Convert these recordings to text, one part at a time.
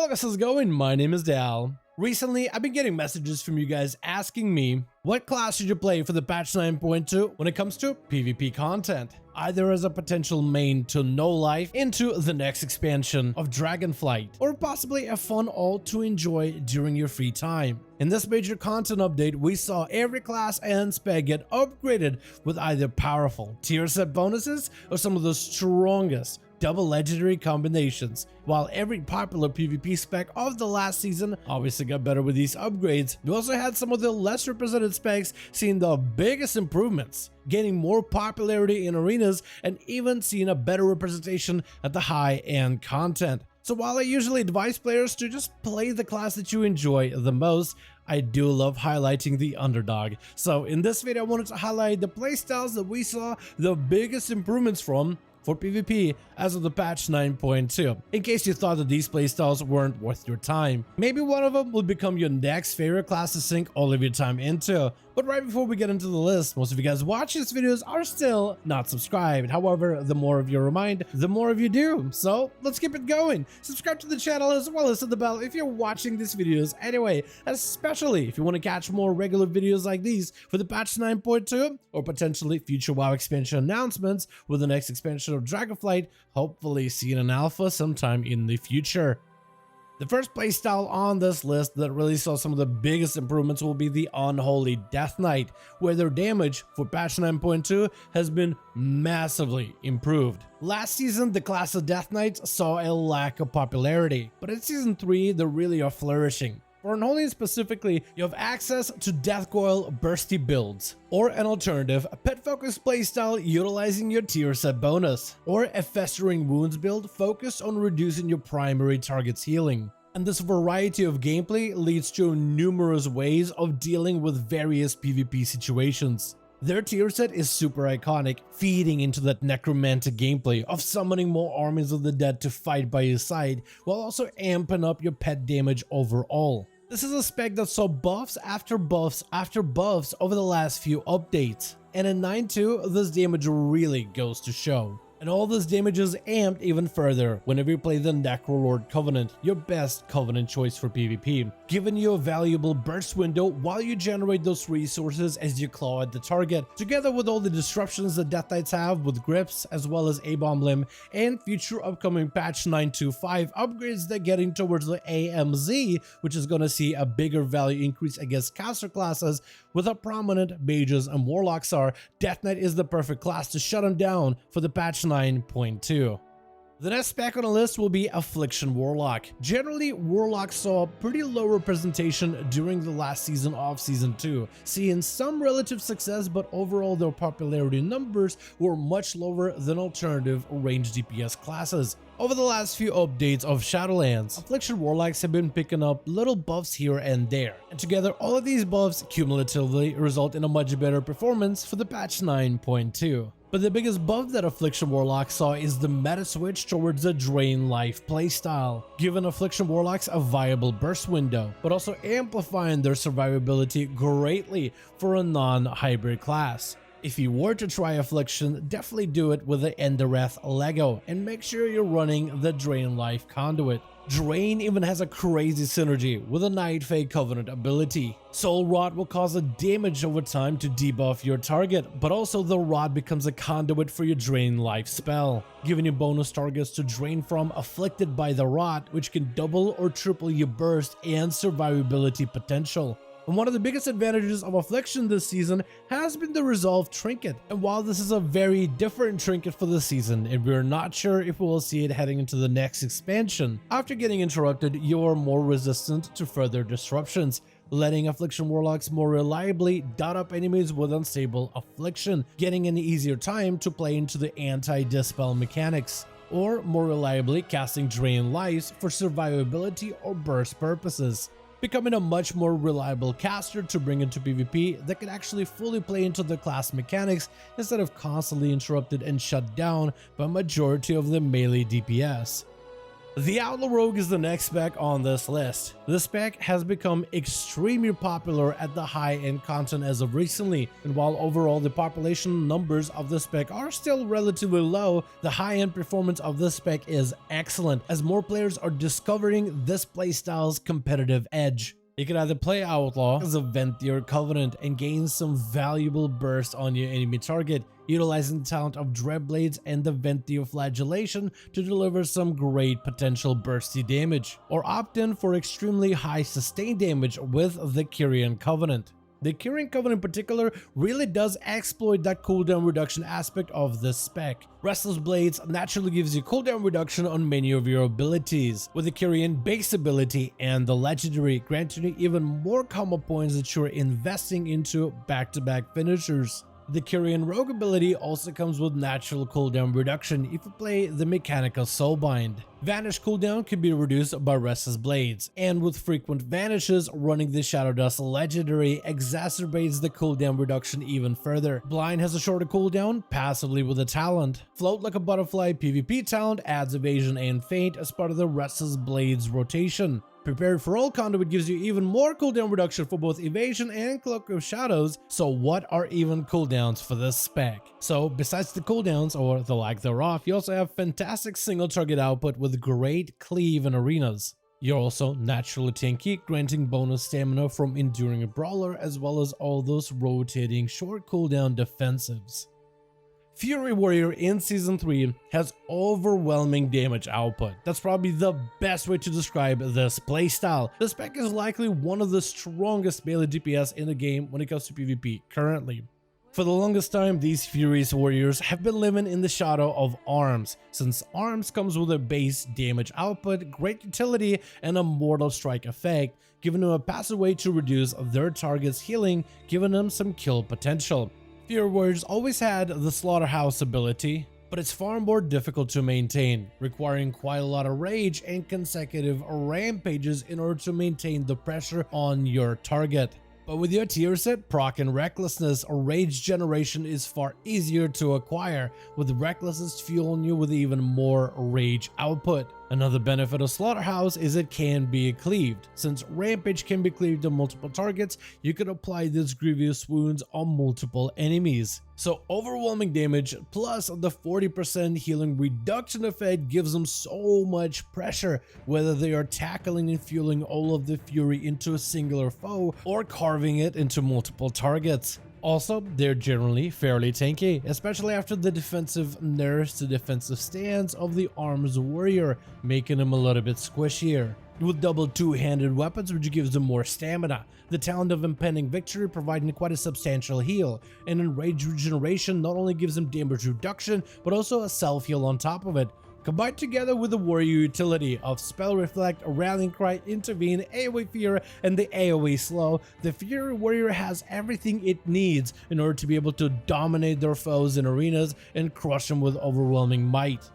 Hello guys, how's it going? My name is Dal. Recently, I've been getting messages from you guys asking me what class should you play for the patch 9.2 when it comes to PvP content, either as a potential main to no life into the next expansion of Dragonflight, or possibly a fun alt to enjoy during your free time. In this major content update, we saw every class and spec get upgraded with either powerful tier set bonuses or some of the strongest double legendary combinations, while every popular PvP spec of the last season obviously got better with these upgrades. We also had some of the less represented specs seeing the biggest improvements, gaining more popularity in arenas, and even seeing a better representation at the high-end content. So while I usually advise players to just play the class that you enjoy the most, I do love highlighting the underdog. So in this video, I wanted to highlight the playstyles that we saw the biggest improvements from for PvP as of the patch 9.2, in case you thought that these playstyles weren't worth your time. Maybe one of them will become your next favorite class to sink all of your time into. But right before we get into the list, most of you guys watching these videos are still not subscribed. However, the more of you remind, the more of you do. So let's keep it going. Subscribe to the channel as well as hit the bell if you're watching these videos anyway, especially if you want to catch more regular videos like these for the patch 9.2 or potentially future WoW expansion announcements with the next expansion of Dragonflight, hopefully seeing an alpha sometime in the future. The first playstyle on this list that really saw some of the biggest improvements will be the Unholy Death Knight, where their damage for patch 9.2 has been massively improved. Last season, the class of Death Knights saw a lack of popularity, but in season 3, they really are flourishing. For Unholy specifically, you have access to Death Coil bursty builds, or an alternative, a pet-focused playstyle utilizing your tier set bonus, or a Festering Wounds build focused on reducing your primary target's healing. And this variety of gameplay leads to numerous ways of dealing with various PvP situations. Their tier set is super iconic, feeding into that necromantic gameplay of summoning more armies of the dead to fight by your side, while also amping up your pet damage overall. This is a spec that saw buffs after buffs after buffs over the last few updates, and in 9.2 this damage really goes to show. And all this damage is amped even further whenever you play the Necrolord Covenant, your best Covenant choice for PvP, giving you a valuable burst window while you generate those resources as you claw at the target, together with all the disruptions that Death Knights have with grips as well as A-Bomb Limb and future upcoming patch 9.2.5 upgrades that getting towards the AMZ, which is going to see a bigger value increase against caster classes. With how prominent mages and warlocks are, Death Knight is the perfect class to shut them down for the patch 9.2. The next spec on the list will be Affliction Warlock. Generally, Warlocks saw pretty low representation during the last season of Season 2, seeing some relative success, but overall their popularity numbers were much lower than alternative ranged DPS classes. Over the last few updates of Shadowlands, Affliction Warlocks have been picking up little buffs here and there, and together all of these buffs cumulatively result in a much better performance for the patch 9.2. But the biggest buff that Affliction Warlock saw is the meta switch towards the Drain Life playstyle, giving Affliction Warlocks a viable burst window, but also amplifying their survivability greatly for a non-hybrid class. If you were to try Affliction, definitely do it with the Endereth Lego, and make sure you're running the Drain Life conduit. Drain even has a crazy synergy with a Nightfey Covenant ability. Soul Rot will cause a damage over time to debuff your target, but also the Rot becomes a conduit for your Drain Life spell, giving you bonus targets to drain from afflicted by the Rot, which can double or triple your burst and survivability potential. And one of the biggest advantages of Affliction this season has been the Resolve Trinket. And while this is a very different trinket for the season, and we're not sure if we will see it heading into the next expansion, after getting interrupted, you are more resistant to further disruptions, letting Affliction Warlocks more reliably dot up enemies with unstable Affliction, getting an easier time to play into the anti-dispel mechanics, or more reliably casting Drain Lives for survivability or burst purposes, becoming a much more reliable caster to bring into PvP that can actually fully play into the class mechanics instead of constantly interrupted and shut down by majority of the melee DPS. The Outlaw Rogue is the next spec on this list. This spec has become extremely popular at the high-end content as of recently, and while overall the population numbers of this spec are still relatively low, the high-end performance of this spec is excellent as more players are discovering this playstyle's competitive edge. You can either play Outlaw as a Venthyr Covenant and gain some valuable burst on your enemy target, utilizing the talent of Dreadblades and the Venthyr Flagellation to deliver some great potential bursty damage, or opt in for extremely high sustained damage with the Kyrian Covenant. The Kyrian Covenant in particular really does exploit that cooldown reduction aspect of this spec. Restless Blades naturally gives you cooldown reduction on many of your abilities, with the Kyrian base ability and the legendary granting you even more combo points that you're investing into back-to-back finishers. The Kyrian Rogue ability also comes with natural cooldown reduction if you play the mechanical Soulbind. Vanish cooldown can be reduced by Restless Blades, and with frequent vanishes, running the Shadow Dust legendary exacerbates the cooldown reduction even further. Blind has a shorter cooldown, passively with a talent. Float Like a Butterfly PvP talent adds evasion and feint as part of the Restless Blades rotation. Prepared for All Conduit gives you even more cooldown reduction for both evasion and Cloak of Shadows, so what are even cooldowns for this spec? So besides the cooldowns, or the lack thereof, you also have fantastic single target output with great cleave in arenas. You're also naturally tanky, granting bonus stamina from enduring a brawler as well as all those rotating short cooldown defensives. Fury Warrior in Season 3 has overwhelming damage output. That's probably the best way to describe this playstyle. The spec is likely one of the strongest melee DPS in the game when it comes to PvP currently. For the longest time, these Furious Warriors have been living in the shadow of Arms, since Arms comes with a base damage output, great utility, and a Mortal Strike effect, giving them a passive way to reduce their target's healing, giving them some kill potential. Fury Warriors always had the Slaughterhouse ability, but it's far more difficult to maintain, requiring quite a lot of rage and consecutive rampages in order to maintain the pressure on your target. But with your tier set, Proc and Recklessness, rage generation is far easier to acquire, with Recklessness fueling you with even more rage output. Another benefit of Slaughterhouse is it can be cleaved. Since Rampage can be cleaved on multiple targets, you can apply these grievous wounds on multiple enemies. So overwhelming damage plus the 40% healing reduction effect gives them so much pressure, whether they are tackling and fueling all of the fury into a singular foe or carving it into multiple targets. Also, they're generally fairly tanky, especially after the defensive nerfs to defensive stance of the Arms Warrior, making them a little bit squishier. With double two-handed weapons, which gives them more stamina, the talent of Impending Victory providing quite a substantial heal, and in rage regeneration not only gives them damage reduction, but also a self-heal on top of it. Combined together with the warrior utility of Spell Reflect, Rallying Cry, Intervene, AoE Fear, and the AoE Slow, the Fury Warrior has everything it needs in order to be able to dominate their foes in arenas and crush them with overwhelming might.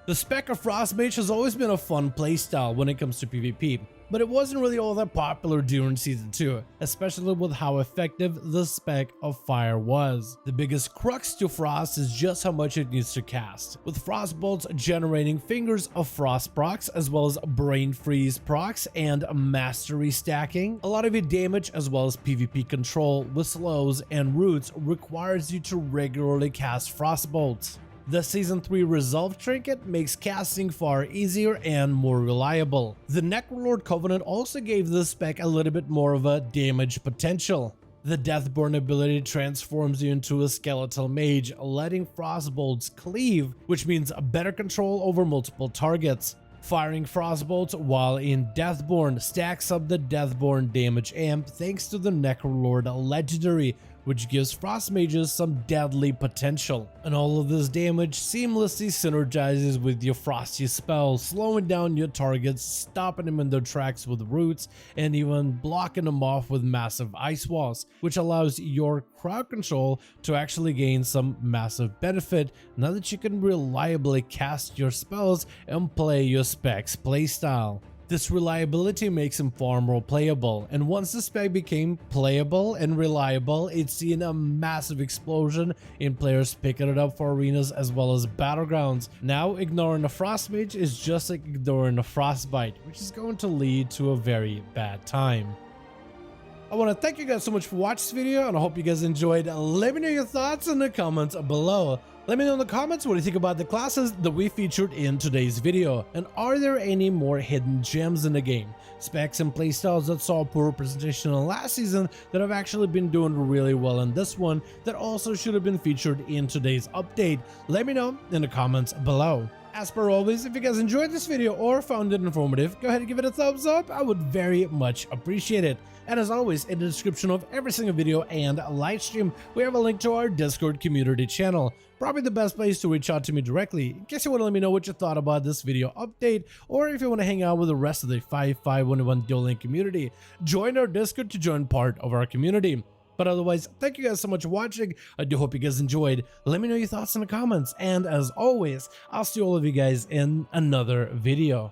The spec of Frostmage has always been a fun playstyle when it comes to PvP, but it wasn't really all that popular during Season 2, especially with how effective the spec of Fire was. The biggest crux to Frost is just how much it needs to cast, with Frost Bolts generating Fingers of Frost procs as well as Brain Freeze procs and Mastery stacking. A lot of your damage as well as PvP control with slows and roots requires you to regularly cast Frost Bolts. The Season 3 Resolve Trinket makes casting far easier and more reliable. The Necrolord Covenant also gave this spec a little bit more of a damage potential. The Deathborn ability transforms you into a skeletal mage, letting Frostbolts cleave, which means better control over multiple targets. Firing Frostbolts while in Deathborn stacks up the Deathborn damage amp thanks to the Necrolord legendary, which gives Frost Mages some deadly potential. And all of this damage seamlessly synergizes with your Frosty spells, slowing down your targets, stopping them in their tracks with roots, and even blocking them off with massive ice walls, which allows your crowd control to actually gain some massive benefit now that you can reliably cast your spells and play your specs playstyle. This reliability makes him far more playable, and once the spec became playable and reliable, it's seen a massive explosion in players picking it up for arenas as well as battlegrounds. Now ignoring the Frost Mage is just like ignoring the Frostbite, which is going to lead to a very bad time. I want to thank you guys so much for watching this video, and I hope you guys enjoyed. Let me know your thoughts in the comments below. Let me know in the comments what you think about the classes that we featured in today's video, and are there any more hidden gems in the game, specs and playstyles that saw poor representation in last season that have actually been doing really well in this one that also should have been featured in today's update. Let me know in the comments below. As per always, if you guys enjoyed this video or found it informative, go ahead and give it a thumbs up. I would very much appreciate it. And as always, in the description of every single video and live stream, we have a link to our Discord community channel. Probably the best place to reach out to me directly in case you want to let me know what you thought about this video update, or if you want to hang out with the rest of the 5511 Duel Link community. Join our Discord to join part of our community. But otherwise, thank you guys so much for watching. I do hope you guys enjoyed. Let me know your thoughts in the comments. And as always, I'll see all of you guys in another video.